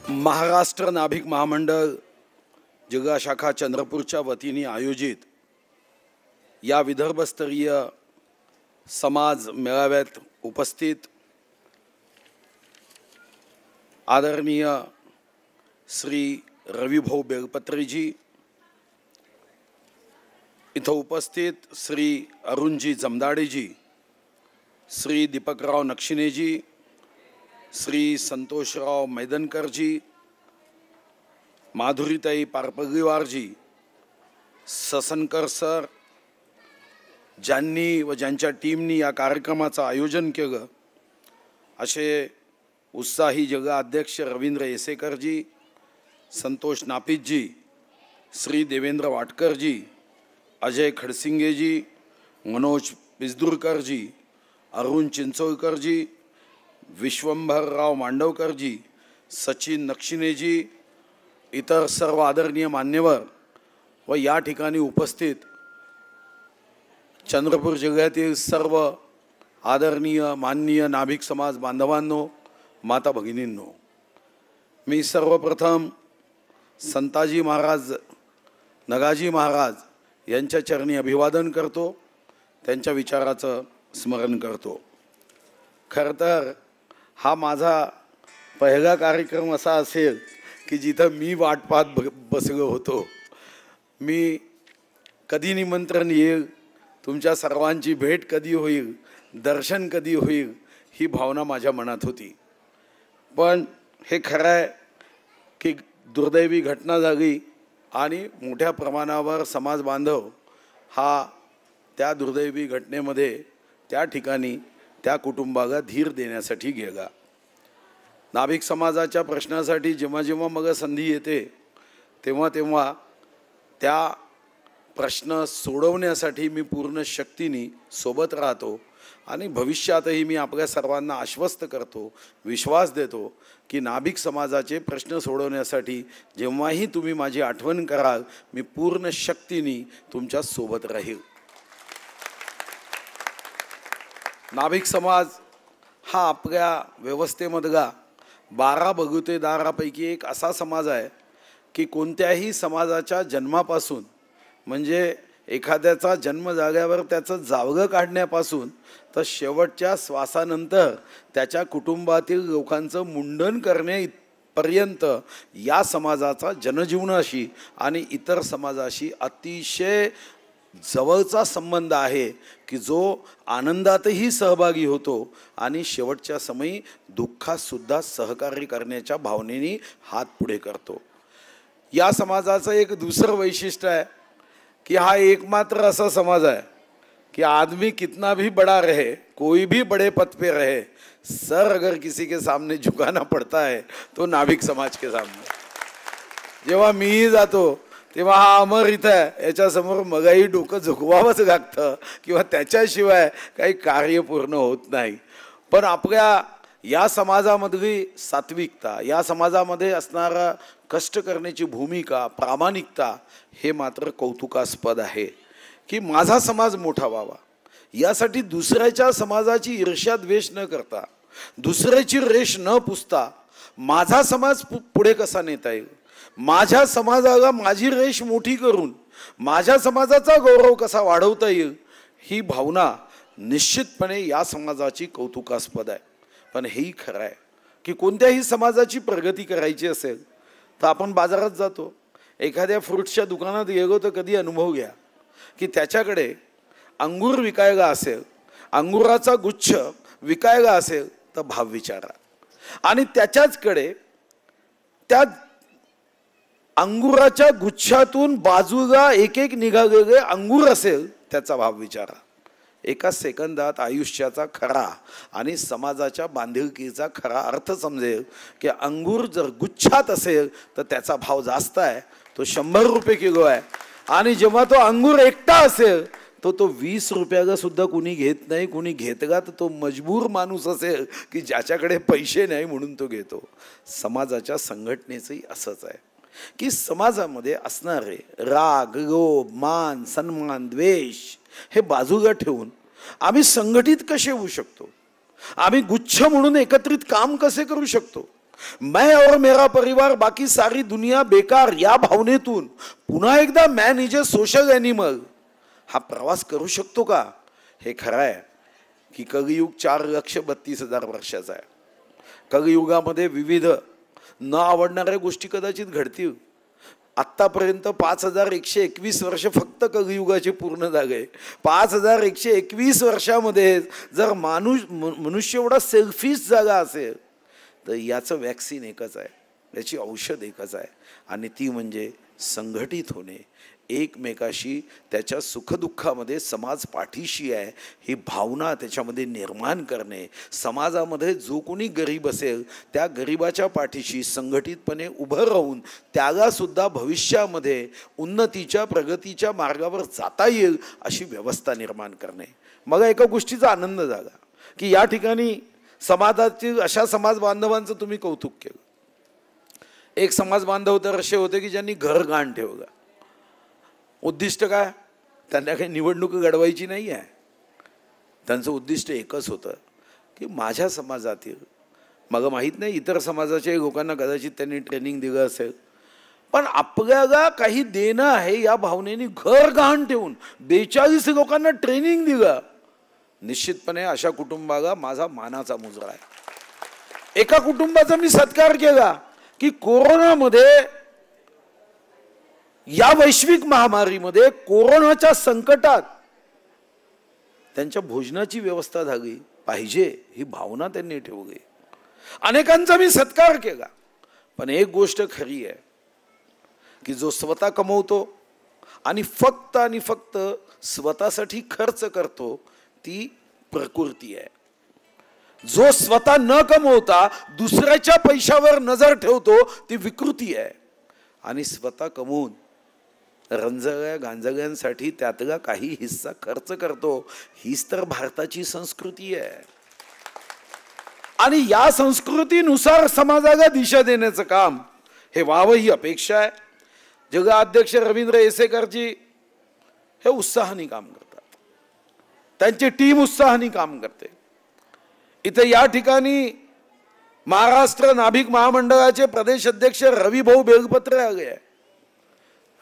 महाराष्ट्र नाभिक महामंडळ जिल्हा शाखा चंद्रपूरच्या वतीने आयोजित या विदर्भस्तरीय समाज मेळाव्यात उपस्थित आदरणीय श्री रविभाऊ बेलपत्रीजी, इथं उपस्थित श्री अरुणजी जमदाडेजी, श्री दीपकराव नक्षिनेजी, श्री संतोषराव मैदनकरजी, माधुरीताई पारपगीवारजी, ससनकर सर, ज्यांनी व ज्यांच्या टीमनी या कार्यक्रमाचं आयोजन केलं असे उत्साही जगा अध्यक्ष रवींद्र येसेकरजी, संतोष नापितजी, श्री देवेंद्र वाटकरजी, अजय खडसिंगेजी, मनोज पिसदूरकरजी, अरुण चिंचोळकरजी, विश्वंभरराव मांडवकरजी, सचिन नक्षिनेजी, इतर सर्व आदरणीय मान्यवर व या ठिकाणी उपस्थित चंद्रपूर जिल्ह्यातील सर्व आदरणीय माननीय नाभिक समाज बांधवांनो, माता भगिनींनो, मी सर्वप्रथम संताजी महाराज, नगाजी महाराज यांच्या चरणी अभिवादन करतो, त्यांच्या विचाराचं स्मरण करतो। खरं तर हा माझा पहिला कार्यक्रम असा असेल की जिथं मी वाट पाहत बसलो होतो। मी कधी निमंत्रण येईल, तुमच्या सर्वांची भेट कधी होईल, दर्शन कधी होईल, ही भावना माझ्या मनात होती। पण हे खरं आहे की दुर्दैवी घटना झाली आणि मोठ्या प्रमाणावर समाज बांधव हा त्या दुर्दैवी घटनेमध्ये त्या ठिकाणी त्या कुटुंबाला धीर देण्यासाठी गेला। नाभिक समाजाच्या प्रश्नासाठी जेव्हा जेव्हा मग संधी येते तेव्हा तेव्हा त्या प्रश्न सोडवण्यासाठी मी पूर्ण शक्तीने सोबत राहतो आणि भविष्यातही मी आपल्या सर्वांना आश्वस्त करतो, विश्वास देतो की नाभिक समाजाचे प्रश्न सोडवण्यासाठी जेव्हाही तुम्ही माझी आठवण कराल, मी पूर्ण शक्तीने तुमच्या सोबत राहील। नाभिक समाज हा आपल्या व्यवस्थेमधला 12 बगुतेदारापैकी एक असा समाज आहे की कोणत्याही समाजाच्या जन्मापासून, म्हणजे एखाद्याचा जन्म झाल्यावर त्याचं जावगं काढण्यापासून तर शेवटच्या श्वासानंतर त्याच्या कुटुंबातील लोकांचं मुंडन करण्यापर्यंत या समाजाचा जनजीवनाशी आणि इतर समाजाशी अतिशय जवळचा संबंध आहे की जो आनंदातही सहभागी होतो आणि शेवटच्या समयी दुःखात सुद्धा सहकार्य करण्याच्या भावनेने हात पुढे करतो। या समाजाचं एक दुसरं वैशिष्ट्य आहे कि हा एकमात्र ऐसा समाज है कि आदमी कितना भी बड़ा रहे, कोई भी बड़े पद पे रहे, सर अगर किसी के सामने झुकाना पड़ता है तो नाभिक समाज के सामने। जेव्हा मीही जातो तेव्हा हा अमर इथं आहे, याच्यासमोर मगाही डोकं झुकवावंच लागतं किंवा त्याच्याशिवाय काही कार्य पूर्ण होत नाही। पण आपल्या या समाजामधली सात्विकता, या समाजामध्ये असणारा कष्ट करण्याची भूमिका, प्रामाणिकता हे मात्र कौतुकास्पद आहे की माझा समाज मोठा व्हावा यासाठी दुसऱ्याच्या समाजाची ईर्ष्या द्वेष न करता, दुसऱ्याची रेष न पुसता माझा समाज पुढे कसा नेता येईल, माझ्या समाजाला माझी रेष मोठी करून माझ्या समाजाचा गौरव कसा वाढवता येईल, ही भावना निश्चितपणे या समाजाची कौतुकास्पद आहे। पण हेही खरं आहे की कोणत्याही समाजाची प्रगती करायची असेल तर आपण बाजारात जातो, एखाद्या फ्रूट्सच्या दुकानात गेलो तर कधी अनुभव घ्या की त्याच्याकडे अंगूर विकायला असेल, अंगुराचा गुच्छ विकायला असेल तर भाव विचारा, आणि त्याच्याचकडे त्या अंगुराच्या गुच्छातून बाजूला एक एक निघालेले अंगूर असेल त्याचा भाव विचारा। एका सेकंदात आयुष्याचा खरा आणि समाजाच्या बांधिलकीचा खरा अर्थ समजेल की अंगूर जर गुच्छात असेल तर त्याचा भाव जास्त आहे, तो 100 रुपये किलो आहे, आणि जेव्हा तो अंगूर एकटा असेल तो 20 रुपयाला सुद्धा कुणी घेत नाही। कुणी घेतला तर तो मजबूर माणूस असेल की ज्याच्याकडे पैसे नाही म्हणून तो घेतो। समाजाच्या संघटनेचंही असंच आहे की समाजामध्ये असणारे राग, लोभ, मान, सन्मान, द्वेष हे बाजूला ठेवून आम्ही संघटित कसे होऊ शकतो, आम्ही गुच्छ म्हणून एकत्रित काम कसे करू शकतो, मैं और मेरा परिवार बाकी सारी दुनिया बेकार या भावनेतून पुन्हा एकदा man is a social animal हा प्रवास करू शकतो का? हे खरं आहे की कलियुग 4,32,000 वर्षाचा आहे. कलियुगामध्ये विविध न आवडणाऱ्या गोष्टी कदाचित घडतील. आत्तापर्यंत 5,121 वर्ष फक्त कलियुगाचे पूर्ण झाले. 5,121 वर्षामध्ये जर मनुष्य एवढा सेल्फिश झाला असेल तर याचं वॅक्सिन एकच आहे, याची औषध एकच आहे आणि ती म्हणजे संघटित होणे, एकमेकाशी त्याच्या सुखदुःखामध्ये समाज पाठीशी आहे ही भावना त्याच्यामध्ये निर्माण करणे, समाजामध्ये जो कोणी गरीब असेल त्या गरिबाच्या पाठीशी संघटितपणे उभं राहून त्याला सुद्धा भविष्यामध्ये उन्नतीच्या प्रगतीच्या मार्गावर जाता येईल अशी व्यवस्था निर्माण करणे. मला एका गोष्टीचा आनंद झाला की या ठिकाणी समाजातील अशा समाज बांधवांचं तुम्ही कौतुक केलं. एक समाज बांधव तर असे होते की ज्यांनी घर घाण ठेवलं. उद्दिष्ट काय? त्यांना काही निवडणूक घडवायची नाही आहे. त्यांचं उद्दिष्ट एकच होतं की माझ्या समाजातील, मला माहीत नाही इतर समाजाच्या लोकांना कदाचित त्यांनी ट्रेनिंग दिलं असेल, पण आपल्याला काही देणं आहे या भावनेने घर घाण ठेवून 42 लोकांना ट्रेनिंग दिलं. निश्चितपणे अशा कुटुंबाला माझा मानाचा मुजरा आहे. एका कुटुंबाचा मी सत्कार केला की कोरोनामध्ये, या वैश्विक महामारीमध्ये, कोरोनाच्या संकटात त्यांच्या भोजनाची व्यवस्था झाली पाहिजे ही भावना त्यांनी ठेवली. अनेकांचा मी सत्कार केला. पण एक गोष्ट खरी आहे की जो स्वतः कमवतो आणि फक्त स्वतःसाठी खर्च करतो ती प्रकृती आहे. जो स्वतः न कमवता दुसऱ्याच्या पैशावर नजर ठेवतो ती विकृती आहे. आणि स्वतः कमवून रंजगळ्या गांजगळ्यांसाठी त्यातला काही हिस्सा खर्च करतो हीच तर भारताची संस्कृती आहे. आणि या संस्कृतीनुसार समाजाला दिशा देण्याचं काम हे व्हावं ही अपेक्षा आहे. जगाध्यक्ष रवींद्र येसेकरजी हे उत्साहाने काम करतात, त्यांची टीम उत्साहाने काम करते. इथे या ठिकाणी महाराष्ट्र नाभिक महामंडळाचे प्रदेश अध्यक्ष रविभाऊ बेलपत्रे आले आहे.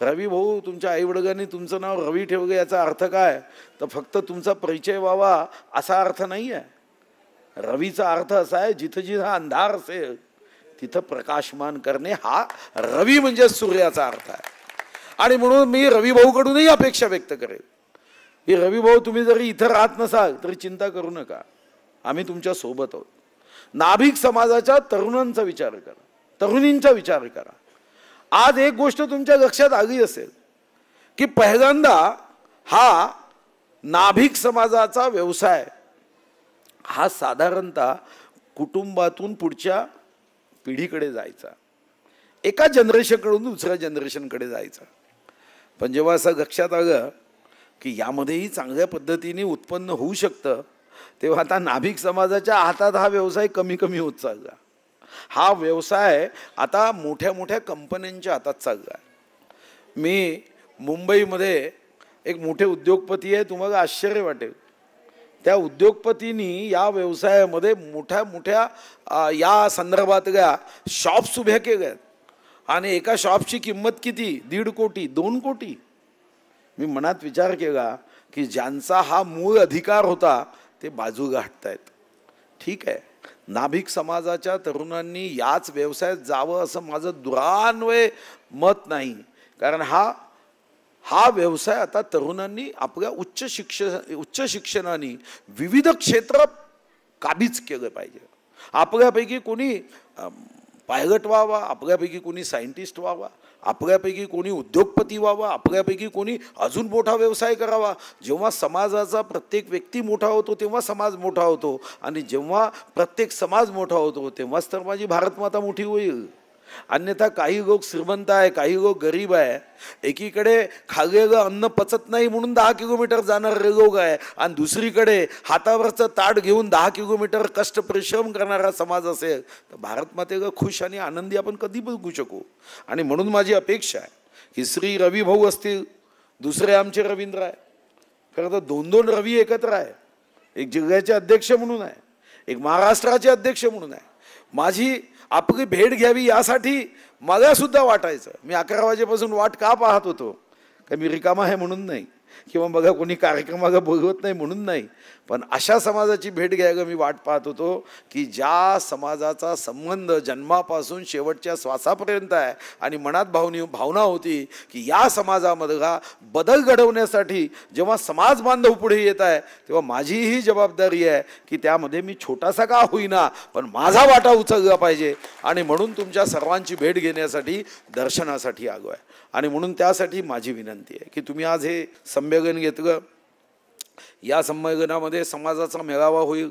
रविभाऊ, तुमच्या आईवडिलांनी तुमचं नाव रवी ठेवले याचा अर्थ काय? तर फक्त तुमचा परिचय व्हावा असा अर्थ नाही आहे. रवीचा अर्थ असा आहे जिथं जिथं अंधार असेल तिथं प्रकाशमान करणे, हा रवी म्हणजे सूर्याचा अर्थ आहे. आणि म्हणून मी रविभाऊकडूनही अपेक्षा व्यक्त करेन की रविभाऊ, तुम्ही जरी इथं राहत नसाल तरी चिंता करू नका, आम्ही तुमच्या सोबत आहोत. नाभिक समाजाच्या तरुणांचा विचार करा, तरुणींचा विचार करा. आज एक गोष्ट तुमच्या लक्षात आली असेल की पहिल्यांदा हा नाभिक समाजाचा व्यवसाय हा साधारणतः कुटुंबातून पुढच्या पिढीकडे जायचा, एका जनरेशनकडून दुसऱ्या जनरेशनकडे जायचा. पण जेव्हा असं लक्षात आलं की यामध्येही चांगल्या पद्धतीने उत्पन्न होऊ शकतं, तेव्हा आता नाभिक समाजाच्या हातात हा व्यवसाय कमी कमी होत चालला. हा व्यवसाय आता मोठ्या मोठ्या कंपन्यांच्या हातात चालला आहे. मी मुंबईमध्ये एक मोठे उद्योगपती आहे, तुम्हाला आश्चर्य वाटेल, त्या उद्योगपतींनी या व्यवसायामध्ये मोठ्या मोठ्या या संदर्भातल्या शॉप्स उभ्या केल्या आहेत. आणि एका शॉपची किंमत किती? 1.5 कोटी, 2 कोटी. मी मनात विचार केला की ज्यांचा हा मूळ अधिकार होता ते बाजूला हटतायत. ठीक आहे, नाभिक समाजाच्या तरुणांनी याच व्यवसायात जावं असं माझं दुरान्वय मत नाही, कारण हा व्यवसाय आता तरुणांनी आपल्या उच्च शिक्षणाने विविध क्षेत्र काबीज केलं पाहिजे. आपल्यापैकी कोणी पायलट व्हावा, आपल्यापैकी कोणी सायंटिस्ट व्हावा, आपल्यापैकी कोणी उद्योगपती व्हावा, आपल्यापैकी कोणी अजून मोठा व्यवसाय करावा. जेव्हा समाजाचा प्रत्येक व्यक्ती मोठा होतो तेव्हा समाज मोठा होतो, आणि जेव्हा प्रत्येक समाज मोठा होतो तेव्हाच तर माझी भारतमाता मोठी होईल. अन्यथा काही लोक श्रीमंत आहे, काही लोक गरीब आहे. एकीकडे खाल्लेलं अन्न पचत नाही म्हणून 10 किलोमीटर जाणारे लोक आहे, आणि दुसरीकडे हातावरचं ताट घेऊन 10 किलोमीटर कष्ट परिश्रम करणारा समाज असेल तर भारतमातेला खुश आणि आनंदी आपण कधी बघू शकू. आणि म्हणून माझी अपेक्षा आहे की श्री रवी भाऊ असतील, दुसरे आमचे रवींद्र आहे, खरं तर 2 रवी एकत्र आहे. एक जिल्ह्याचे अध्यक्ष म्हणून आहे, एक महाराष्ट्राचे अध्यक्ष म्हणून आहे. माझी आपली भेट घ्यावी यासाठी मला सुद्धा वाटायचं. मी 11 वाजेपासून वाट का पाहत होतो? का मी रिकामा आहे म्हणून नाही, किंवा बघा कोणी कार्यक्रमाला बोलवत नाही म्हणून नाही, पण अशा समाजाची भेट घ्यायला मी वाट पाहत होतो की ज्या समाजाचा संबंध जन्मापासून शेवटच्या श्वासापर्यंत आहे आणि मनात भावना होती की या समाजामधला बदल घडवण्यासाठी जेव्हा समाज बांधव पुढे येत आहे तेव्हा माझीही जबाबदारी आहे की त्यामध्ये मी छोटासा का होईना पण माझा वाटा उचलला पाहिजे. आणि म्हणून तुमच्या सर्वांची भेट घेण्यासाठी दर्शनासाठी आलो आहे. आणि म्हणून त्यासाठी माझी विनंती आहे की तुम्ही आज हे संमेलन घेतलं. या संमेलनामध्ये समाजाचा मेळावा होईल,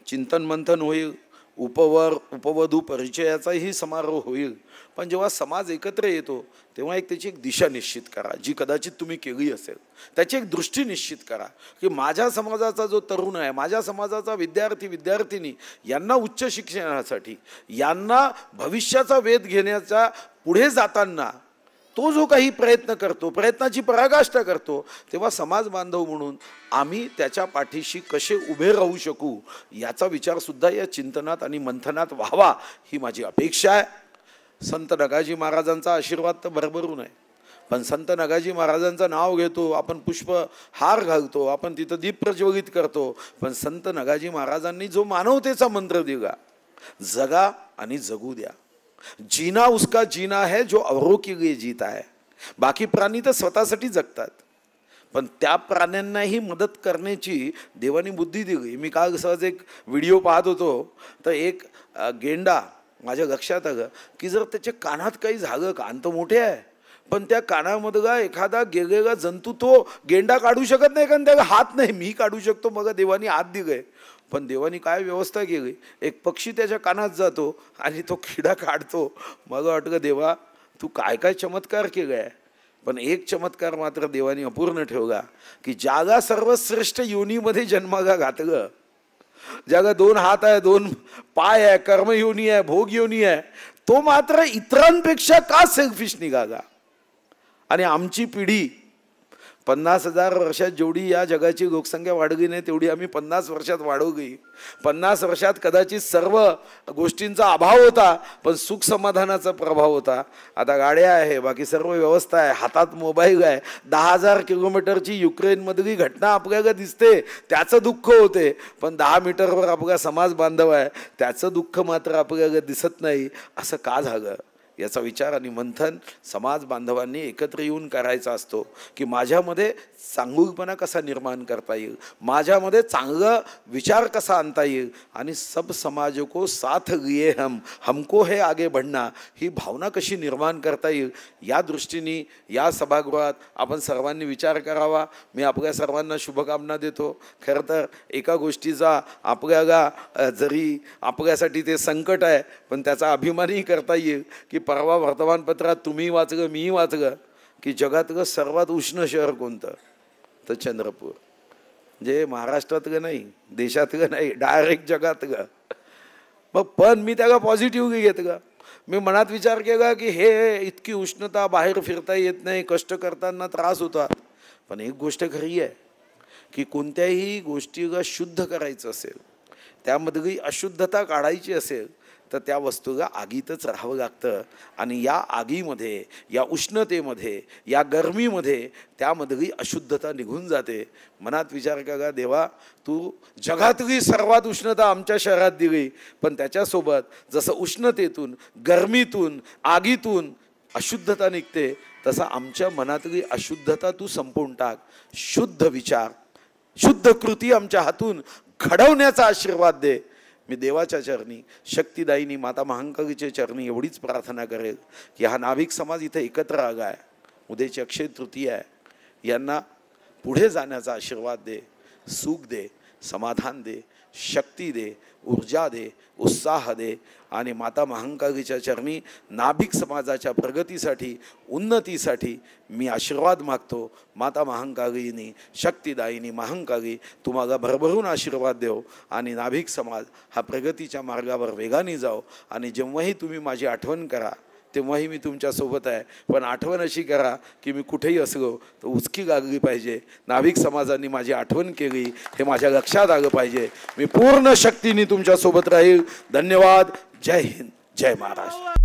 चिंतन मंथन होईल, उपवधू परिचयाचाही समारोह होईल. पण जेव्हा समाज एकत्र येतो तेव्हा त्याची एक दिशा निश्चित करा, जी कदाचित तुम्ही केली असेल. त्याची एक दृष्टी निश्चित करा की माझ्या समाजाचा जो तरुण आहे, माझ्या समाजाचा विद्यार्थी यांना उच्च शिक्षणासाठी, यांना भविष्याचा वेध घेण्याचा पुढे जाताना तो जो काही प्रयत्न करतो, प्रयत्नाची पराकाष्ठा करतो, तेव्हा समाज बांधव म्हणून आम्ही त्याच्या पाठीशी कसे उभे राहू शकू याचा विचारसुद्धा या चिंतनात आणि मंथनात व्हावा ही माझी अपेक्षा आहे. संत नगाजी महाराजांचा आशीर्वाद तर भरभरून आहे, पण संत नगाजी महाराजांचं नाव घेतो आपण, पुष्प हार घालतो आपण, तिथं दीप प्रज्वलित करतो, पण संत नगाजी महाराजांनी जो मानवतेचा मंत्र दिला, जगा आणि जगू द्या. जीना उसका जीना है जो औरों के लिए जीता है. बाकी प्राणी तर स्वतःसाठी जगतात, पण त्या प्राण्यांनाही मदत करण्याची देवानी बुद्धी दिली. मी काल सहज एक व्हिडिओ पाहत होतो, तर एक गेंडा माझ्या लक्षात आलं की जर त्याच्या कानात काही झालं, कान तर मोठे आहे, पण त्या कानामधला एखादा गेलेला जंतू तो गेंडा काढू शकत नाही, कारण त्याला हात नाही. मी काढू शकतो, मग देवानी हात दिले. पण देवानी काय व्यवस्था केली, एक पक्षी त्याच्या कानात जातो आणि तो किडा काढतो. मग वाटलं देवा तू काय काय चमत्कार केला आहे. पण एक चमत्कार मात्र देवानी अपूर्ण ठेवला की ज्याला सर्वश्रेष्ठ योनीमध्ये जन्माला घातलं, ज्याला 2 हात आहे, 2 पाय आहे, कर्मयोनी आहे, भोग योनी आहे, तो मात्र इतरांपेक्षा का सेल्फिश निघाला. आणि आमची पिढी 50,000 वर्षात जेवढी या जगाची लोकसंख्या वाढली नाही तेवढी आम्ही 50 वर्षात वाढवली. 50 वर्षात कदाचित सर्व गोष्टींचा अभाव होता, पण सुख समाधानाचा प्रभाव होता. आता गाड्या आहे, बाकी सर्व व्यवस्था आहे, हातात मोबाईल आहे. 10,000 किलोमीटरची युक्रेनमधली घटना आपल्याला दिसते, त्याचं दुःख होते, पण 10 मीटरवर आपला समाज बांधव आहे, त्याचं दुःख मात्र आपल्याला दिसत नाही. असं का झालं याचा विचार आणि मंथन समाज बांधवांनी एकत्र येऊन करायचा असतो की माझ्यामध्ये चांगुलपणा कसा निर्माण करता येईल, माझ्यामध्ये चांगला विचार कसा आणता येईल, आणि सब समाज को साथ लिए हमको है आगे बढ़ना ही भावना कशी निर्माण करता येईल या दृष्टीने या सभागृहात आपण सर्वांनी विचार करावा. मी आपल्या सर्वांना शुभकामना देतो. खरं तर एका गोष्टीचा आपल्याला जरी आपल्यासाठी ते संकट आहे, पण त्याचा अभिमानही करता येईल की परवा वर्तमानपत्रात तुम्ही वाचलं, मी वाचलं की जगातलं सर्वात उष्ण शहर कोणतं, तर चंद्रपूर. म्हणजे महाराष्ट्रातलं नाही, देशातलं नाही, डायरेक्ट जगातलं. मग पण मी त्याला पॉझिटिव्हली घेतलं. मी मनात विचार केला की हे इतकी उष्णता, बाहेर फिरता येत नाही, कष्ट करताना त्रास होता. पण एक गोष्ट खरी आहे की कोणत्याही गोष्टीला शुद्ध करायचं असेल, त्यामधली अशुद्धता काढायची असेल, तर त्या वस्तूला आगीतच राहावं लागतं. आणि या आगीमध्ये, या उष्णतेमध्ये, या गरमीमध्ये त्यामधली अशुद्धता निघून जाते. मनात विचार करा, देवा तू जगातली सर्वात उष्णता आमच्या शहरात दिली, पण त्याच्यासोबत जसं उष्णतेतून, गरमीतून, आगीतून अशुद्धता निघते, तसं आमच्या मनातली अशुद्धता तू संपवून टाक. शुद्ध विचार, शुद्ध कृती आमच्या हातून घडवण्याचा आशीर्वाद दे. मी देवाच्या चरणी, शक्तिदायिनी माता महांकाळीच्या चरणी एवढीच प्रार्थना करेल की हा नाभिक समाज इथं एकत्र आला आहे, उद्याची अक्षय तृतीया आहे, यांना पुढे जाण्याचा आशीर्वाद दे, सुख दे, समाधान दे, शक्ती दे, ऊर्जा दे, उत्साह दे. आणि माता महांकाळीच्या चरणी नाभिक समाजाच्या प्रगतीसाठी, उन्नतीसाठी मी आशीर्वाद मागतो. माता महांकाळीनी, शक्तिदायिनी महांकाळी तुम्हाला भरभरून आशीर्वाद देव आणि नाभिक समाज हा प्रगतीच्या मार्गावर वेगाने जाओ. आणि जेव्हाही तुम्ही माझी आठवण करा तेव्हाही मी तुमच्यासोबत आहे, पण आठवण अशी करा की मी कुठेही असलो तर उचकी लागली पाहिजे. नाभिक समाजांनी माझी आठवण केली हे माझ्या लक्षात आलं पाहिजे. मी पूर्ण शक्तीने तुमच्यासोबत राहील. धन्यवाद. जय हिंद. जय महाराष्ट्र.